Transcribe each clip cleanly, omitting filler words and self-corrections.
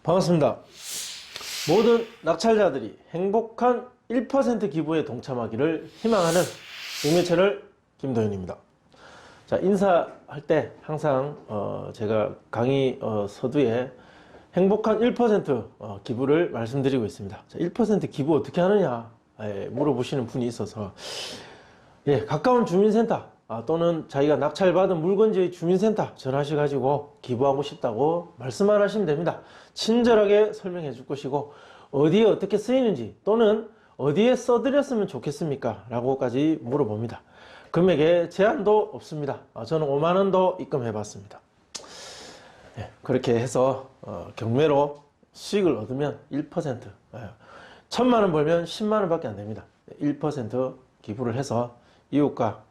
반갑습니다. 모든 낙찰자들이 행복한 1% 기부에 동참하기를 희망하는 경매 채널 김도현입니다. 자, 인사할 때 항상 제가 강의 서두에 행복한 1% 기부를 말씀드리고 있습니다. 자, 1% 기부 어떻게 하느냐 물어보시는 분이 있어서 가까운 주민센터 또는 자기가 낙찰받은 물건지의 주민센터 전화하셔가지고 기부하고 싶다고 말씀만 하시면 됩니다. 친절하게 설명해 줄 것이고 어디에 어떻게 쓰이는지 또는 어디에 써드렸으면 좋겠습니까? 라고까지 물어봅니다. 금액에 제한도 없습니다. 저는 5만원도 입금해 봤습니다. 그렇게 해서 경매로 수익을 얻으면 1%, 1000만원 벌면 10만원 밖에 안 됩니다. 1% 기부를 해서 이웃과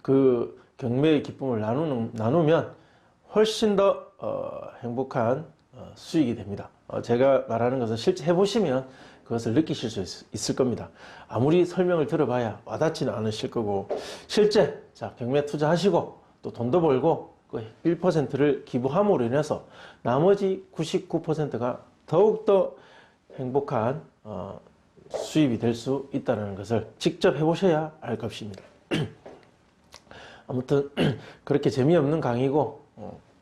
그 경매의 기쁨을 나누면 훨씬 더 행복한 수익이 됩니다. 제가 말하는 것은 실제 해보시면 그것을 느끼실 수 있을 겁니다. 아무리 설명을 들어봐야 와닿지는 않으실 거고, 실제 경매 투자하시고 또 돈도 벌고 그 1%를 기부함으로 인해서 나머지 99%가 더욱더 행복한 수입이 될 수 있다는 것을 직접 해보셔야 알 것입니다. 아무튼 그렇게 재미없는 강의고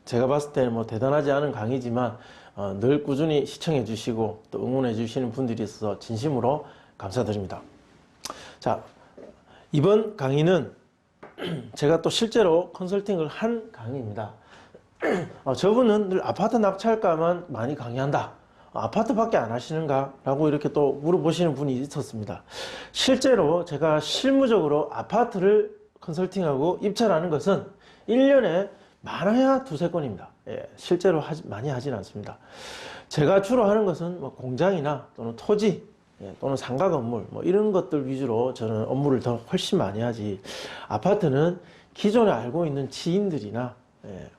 제가 봤을 때는 뭐 대단하지 않은 강의지만 늘 꾸준히 시청해 주시고 또 응원해 주시는 분들이 있어서 진심으로 감사드립니다. 자, 이번 강의는 제가 또 실제로 컨설팅을 한 강의입니다. 저분은 늘 아파트 낙찰가만 많이 강의한다, 아파트밖에 안 하시는가? 라고 이렇게 또 물어보시는 분이 있었습니다. 실제로 제가 실무적으로 아파트를 컨설팅하고 입찰하는 것은 1년에 많아야 두세 건입니다. 실제로 많이 하진 않습니다. 제가 주로 하는 것은 뭐 공장이나 또는 토지 또는 상가 건물 뭐 이런 것들 위주로 저는 업무를 더 훨씬 많이 하지, 아파트는 기존에 알고 있는 지인들이나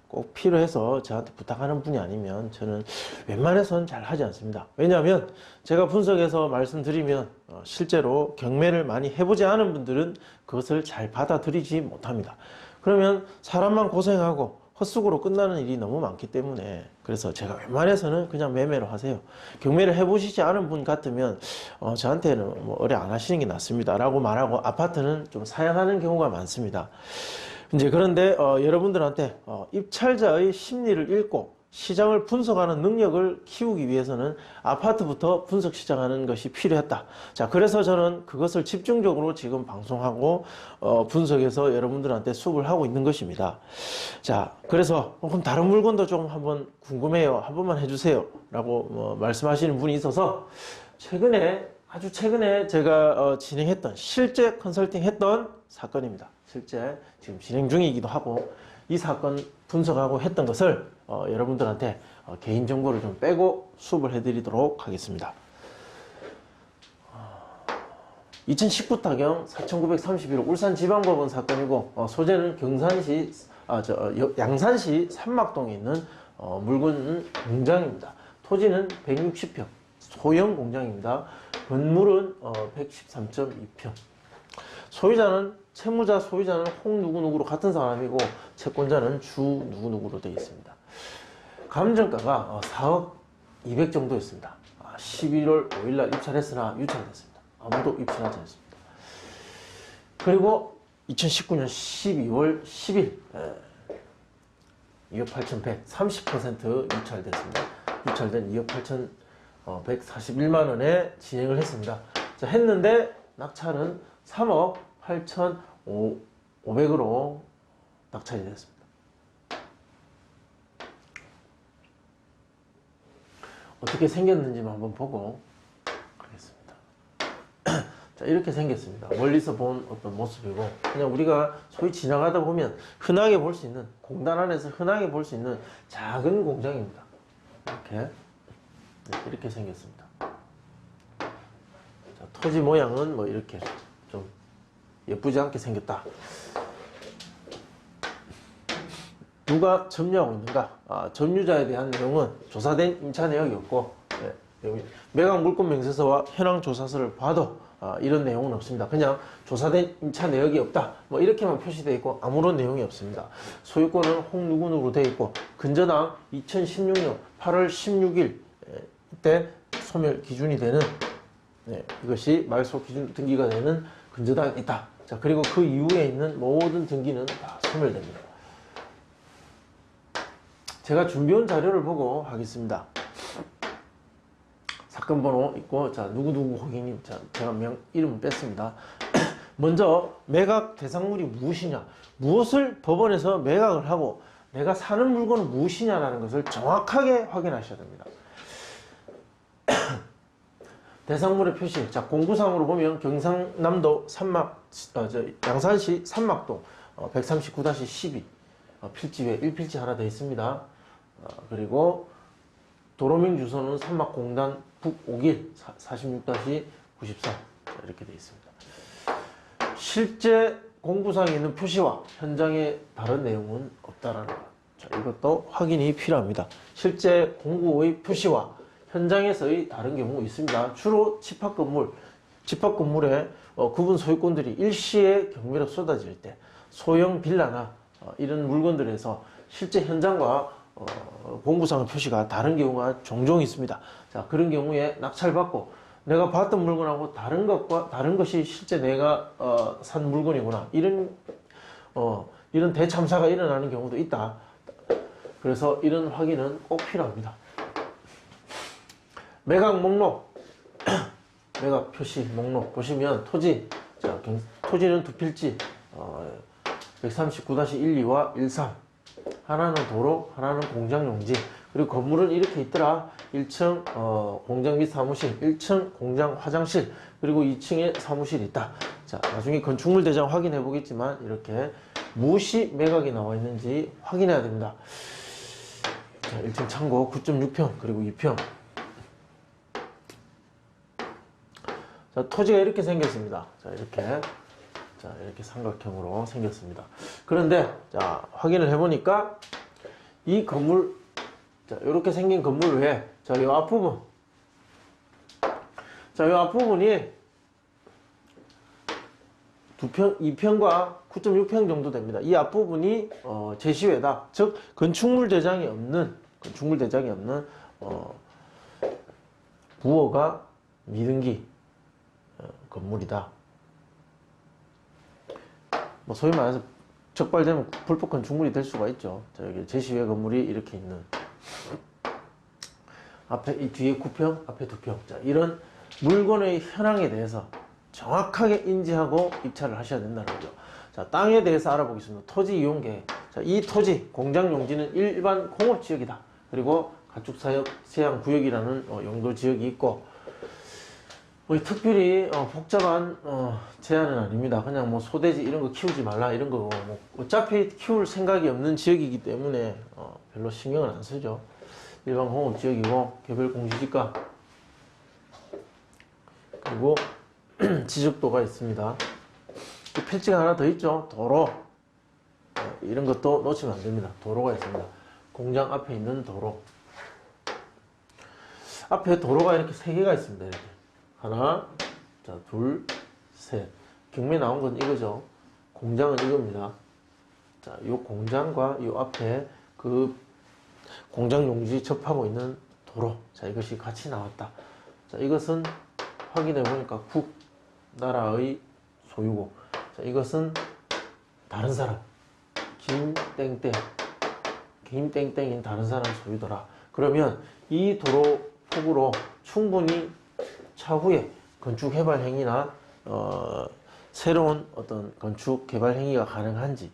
꼭 필요해서 저한테 부탁하는 분이 아니면 저는 웬만해서는 잘 하지 않습니다. 왜냐하면 제가 분석해서 말씀드리면 실제로 경매를 많이 해보지 않은 분들은 그것을 잘 받아들이지 못합니다. 그러면 사람만 고생하고 헛수고로 끝나는 일이 너무 많기 때문에, 그래서 제가 웬만해서는 그냥 매매로 하세요. 경매를 해보시지 않은 분 같으면 저한테는 뭐 의뢰 안 하시는 게 낫습니다 라고 말하고 아파트는 좀 사양하는 경우가 많습니다. 이제 그런데 여러분들한테 입찰자의 심리를 읽고 시장을 분석하는 능력을 키우기 위해서는 아파트부터 분석 시작하는 것이 필요했다. 자, 그래서 저는 그것을 집중적으로 지금 방송하고 분석해서 여러분들한테 수업을 하고 있는 것입니다. 자, 그래서 그럼 다른 물건도 좀 한번 궁금해요, 한 번만 해주세요 라고 말씀하시는 분이 있어서 아주 최근에 제가 진행했던, 실제 컨설팅 했던 사건입니다. 실제 지금 진행 중이기도 하고, 이 사건 분석하고 했던 것을 여러분들한테 개인정보를 좀 빼고 수업을 해드리도록 하겠습니다. 2019 타경 4931호 울산지방법원 사건이고, 소재는 양산시 삼막동에 있는 물건 공장입니다. 토지는 160평, 소형 공장입니다. 건물은 113.2평. 채무자 소유자는 홍 누구누구로 같은 사람이고, 채권자는 주 누구누구로 되어 있습니다. 감정가가 4억 200 정도였습니다. 11월 5일날 입찰했으나 유찰됐습니다. 아무도 입찰하지 않습니다. 그리고 2019년 12월 10일 2억 8,100, 30% 유찰됐습니다. 유찰된 2억 8,141만원에 진행을 했습니다. 자, 했는데 낙찰은 3억 8,500으로 낙찰이 됐습니다. 어떻게 생겼는지만 한번 보고 가겠습니다. 자, 이렇게 생겼습니다. 멀리서 본 어떤 모습이고, 그냥 우리가 소위 지나가다 보면 흔하게 볼 수 있는, 공단 안에서 흔하게 볼 수 있는 작은 공장입니다. 이렇게 생겼습니다. 자, 토지 모양은 뭐 이렇게 좀 예쁘지 않게 생겼다. 누가 점유하고 있는가? 점유자에 대한 내용은 조사된 임차 내역이 없고, 매각 물권 명세서와 현황 조사서를 봐도 이런 내용은 없습니다. 그냥 조사된 임차 내역이 없다, 뭐 이렇게만 표시되어 있고 아무런 내용이 없습니다. 소유권은 홍 누구누구로 되어 있고, 근저당 2016년 8월 16일 이때 소멸 기준이 되는 이것이 말소 기준 등기가 되는 근저당이 있다. 자, 그리고 그 이후에 있는 모든 등기는 다 소멸됩니다. 제가 준비한 자료를 보고 하겠습니다. 사건 번호 있고, 자, 누구누구 고객님, 자, 제가 이름 뺐습니다. 먼저 매각 대상물이 무엇이냐, 무엇을 법원에서 매각을 하고 내가 사는 물건은 무엇이냐라는 것을 정확하게 확인하셔야 됩니다. 대상물의 표시, 자, 공구상으로 보면 경상남도 양산시 산막동 139-12 필지에 1필지 하나 되어 있습니다. 그리고 도로명 주소는 산막공단 북5길 46-94 이렇게 되어 있습니다. 실제 공구상에 있는 표시와 현장의 다른 내용은 없다라는 것. 자, 이것도 확인이 필요합니다. 실제 공구의 표시와 현장에서의 다른 경우 있습니다. 주로 집합건물에 구분 소유권들이 일시에 경매로 쏟아질 때 소형 빌라나 이런 물건들에서 실제 현장과 공구상의 표시가 다른 경우가 종종 있습니다. 자, 그런 경우에 낙찰받고 내가 봤던 물건하고 다른 것이 실제 내가 산 물건이구나, 이런 대참사가 일어나는 경우도 있다. 그래서 이런 확인은 꼭 필요합니다. 매각 목록, 매각 표시 목록 보시면 토지, 자, 토지는 두 필지 139-12와 13, 하나는 도로, 하나는 공장용지, 그리고 건물은 이렇게 있더라. 1층 공장 및 사무실, 1층 공장 화장실, 그리고 2층에 사무실이 있다. 자, 나중에 건축물 대장 확인해 보겠지만 이렇게 무엇이 매각이 나와 있는지 확인해야 됩니다. 자, 1층 창고 9.6평 그리고 2평. 자, 토지가 이렇게 생겼습니다. 자, 이렇게 삼각형으로 생겼습니다. 그런데 자, 확인을 해보니까 이 건물, 자, 이렇게 생긴 건물 외에, 자, 이 앞부분, 자, 이 앞부분이 2평과 9.6평 정도 됩니다. 이 앞부분이 제시외다. 즉 건축물 대장이 없는 부허가 미등기 건물이다. 뭐 소위 말해서 적발되면 불법 건축물이 될 수가 있죠. 자, 여기 제시외 건물이 이렇게 있는, 앞에 이 뒤에 9평, 앞에 2평. 자, 이런 물건의 현황에 대해서 정확하게 인지하고 입찰을 하셔야 된다는 거죠. 자, 땅에 대해서 알아보겠습니다. 토지 이용 계획. 자, 이 토지 공장 용지는 일반 공업 지역이다. 그리고 가축 사육 세양 구역이라는 용도 지역이 있고, 특별히 복잡한 제한은 아닙니다. 그냥 뭐 소돼지 이런 거 키우지 말라 이런 거고, 뭐 어차피 키울 생각이 없는 지역이기 때문에 별로 신경을 안 쓰죠. 일반 공업 지역이고 개별 공시지가, 그리고 지적도가 있습니다. 필지가 하나 더 있죠. 도로. 이런 것도 놓치면 안 됩니다. 도로가 있습니다. 공장 앞에 있는 도로. 앞에 도로가 이렇게 3개가 있습니다. 이렇게. 하나, 자, 둘, 셋. 경매 나온 건 이거죠. 공장은 이겁니다. 자, 요 공장과 요 앞에 그 공장 용지 접하고 있는 도로. 자, 이것이 같이 나왔다. 자, 이것은 확인해 보니까 국, 나라의 소유고. 자, 이것은 다른 사람. 김땡땡인 다른 사람 소유더라. 그러면 이 도로 폭으로 충분히 차후에 건축 개발 행위나 새로운 어떤 건축 개발 행위가 가능한지,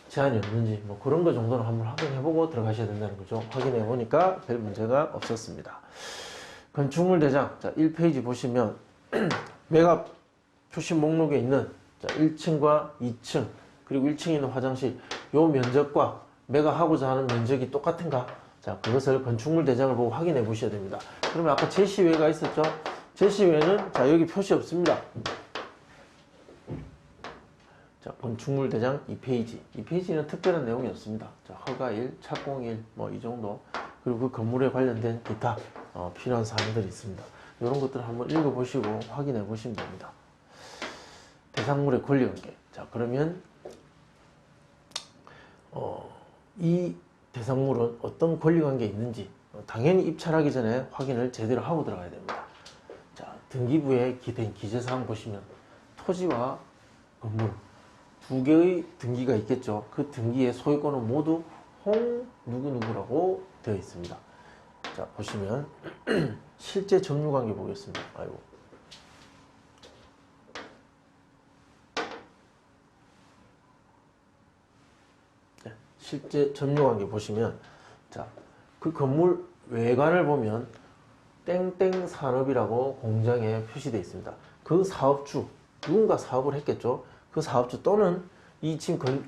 제한이 없는지, 뭐 그런 거 정도는 한번 확인해보고 들어가셔야 된다는 거죠. 확인해보니까 별 문제가 없었습니다. 건축물 대장, 자, 1페이지 보시면 매각 표시 목록에 있는, 자, 1층과 2층 그리고 1층에 있는 화장실, 요 면적과 매각하고자 하는 면적이 똑같은가? 자, 그것을 건축물 대장을 보고 확인해 보셔야 됩니다. 그러면 아까 제시외가 있었죠? 제시외는, 자, 여기 표시 없습니다. 자, 건축물 대장 2페이지. 2페이지는 특별한 내용이 없습니다. 자, 허가일, 착공일, 뭐 이 정도. 그리고 그 건물에 관련된 기타 필요한 사항들이 있습니다. 이런 것들을 한번 읽어보시고 확인해 보시면 됩니다. 대상물의 권리관계. 자, 그러면 이 대상물은 어떤 권리관계에 있는지, 당연히 입찰하기 전에 확인을 제대로 하고 들어가야 됩니다. 자, 등기부에 된 기재사항 보시면 토지와 건물 두 개의 등기가 있겠죠. 그 등기의 소유권은 모두 홍 누구누구라고 되어 있습니다. 자, 보시면 실제 점유관계 보겠습니다. 아이고. 네, 실제 점유관계 보시면, 자, 그 건물 외관을 보면 땡땡 산업이라고 공장에 표시되어 있습니다. 그 사업주, 누군가 사업을 했겠죠. 그 사업주 또는 이 지금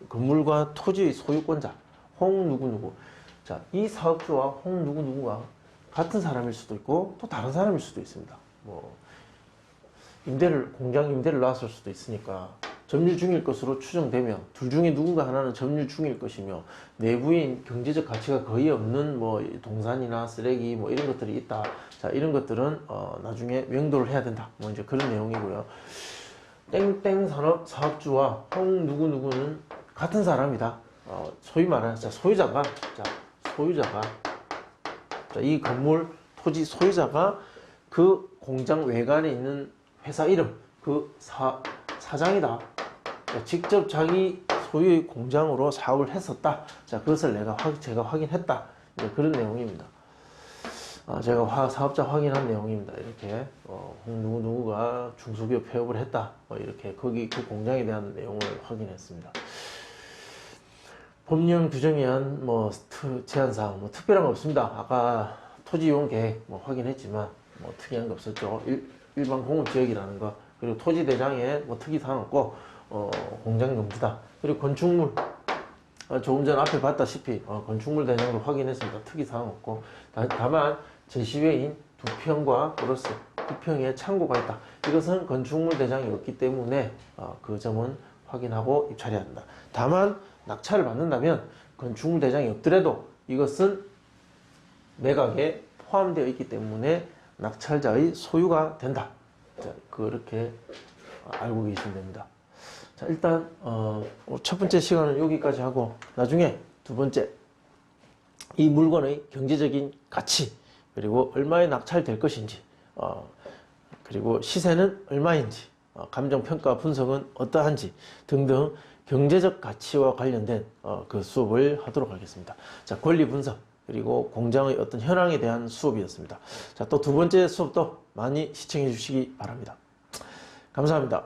건물과 토지의 소유권자 홍 누구누구. 자, 이 사업주와 홍 누구누구가 같은 사람일 수도 있고 또 다른 사람일 수도 있습니다. 뭐 공장 임대를 놨을 수도 있으니까 점유 중일 것으로 추정되면 둘 중에 누군가 하나는 점유 중일 것이며 내부인 경제적 가치가 거의 없는 뭐 동산이나 쓰레기 뭐 이런 것들이 있다. 자, 이런 것들은 나중에 명도를 해야 된다. 뭐 이제 그런 내용이고요. 땡땡 산업 사업주와 홍 누구누구는 같은 사람이다. 소위 말하는 소유자가 이 건물 토지 소유자가 그 공장 외관에 있는 회사 이름 그 사장이다. 직접 자기 소유의 공장으로 사업을 했었다. 자, 그것을 제가 확인했다. 그런 내용입니다. 제가 사업자 확인한 내용입니다. 이렇게 누구누구가 중소기업 폐업을 했다. 이렇게 거기 그 공장에 대한 내용을 확인했습니다. 법령 규정에 의한 제한사항 특별한 거 없습니다. 아까 토지이용 계획 확인했지만 특이한 거 없었죠. 일반 공업지역이라는 거, 그리고 토지대장에 특이사항 없고 공장 금지다. 그리고 건축물 조금 전 앞에 봤다시피 건축물 대장도 확인했습니다. 특이사항 없고, 다만 제시외인 2평과 플러스 2평의 창고가 있다. 이것은 건축물 대장이 없기 때문에 그 점은 확인하고 입찰해야 한다. 다만 낙찰을 받는다면 건축물 대장이 없더라도 이것은 매각에 포함되어 있기 때문에 낙찰자의 소유가 된다. 자, 그렇게 알고 계시면 됩니다. 자, 일단 첫 번째 시간은 여기까지 하고, 나중에 두 번째 이 물건의 경제적인 가치, 그리고 얼마에 낙찰될 것인지, 그리고 시세는 얼마인지, 감정평가 분석은 어떠한지 등등 경제적 가치와 관련된 그 수업을 하도록 하겠습니다. 자, 권리 분석, 그리고 공장의 어떤 현황에 대한 수업이었습니다. 자, 또 두 번째 수업도 많이 시청해 주시기 바랍니다. 감사합니다.